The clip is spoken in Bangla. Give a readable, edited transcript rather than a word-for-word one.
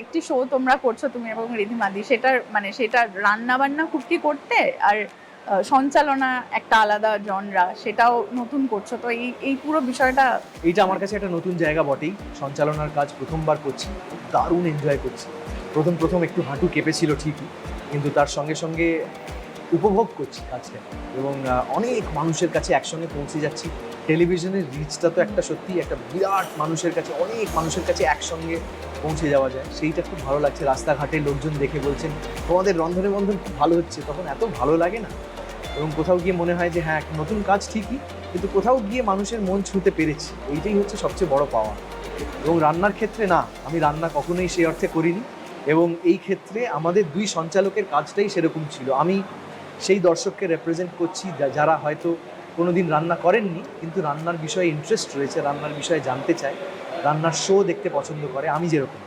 একটি শো তোমরা করছো তুমি এবং রিধিমাদি, সেটা রান্না বান্না খুব কি করতে, আর সঞ্চালনা একটা আলাদা জনরা, সেটাও নতুন করছো, তো এই পুরো বিষয়টা। এইটা আমার কাছে একটা নতুন জায়গা বটেই। সঞ্চালনার কাজ প্রথমবার করছি, খুব দারুণ এনজয় করছি। প্রথম একটু হাঁটু কেঁপেছিল ঠিকই, কিন্তু তার সঙ্গে সঙ্গে উপভোগ করছি কাজটা, এবং অনেক মানুষের কাছে একসঙ্গে পৌঁছে যাচ্ছি। টেলিভিশনের রিচটা তো একটা সত্যি একটা বিরাট, মানুষের কাছে, অনেক মানুষের কাছে একসঙ্গে পৌঁছে যাওয়া যায়, সেইটা খুব ভালো লাগছে। রাস্তাঘাটে লোকজন দেখে বলছেন তোমাদের রন্ধনে বন্ধন খুব ভালো হচ্ছে, তখন এত ভালো লাগে না। এবং কোথাও গিয়ে মনে হয় যে হ্যাঁ, একটা নতুন কাজ ঠিকই, কিন্তু কোথাও গিয়ে মানুষের মন ছুঁতে পেরেছি, এইটাই হচ্ছে সবচেয়ে বড় পাওয়া। এবং রান্নার ক্ষেত্রে না, আমি রান্না কখনোই সেই অর্থে করিনি, এবং এই ক্ষেত্রে আমাদের দুই সঞ্চালকের কাজটাই সেরকম ছিল। আমি সেই দর্শককে রেপ্রেজেন্ট করছি যারা হয়তো কোনোদিন রান্না করেননি, কিন্তু রান্নার বিষয়ে ইন্টারেস্ট রয়েছে, রান্নার বিষয়ে জানতে চায়, রান্নার শো দেখতে পছন্দ করে, আমি যেরকম।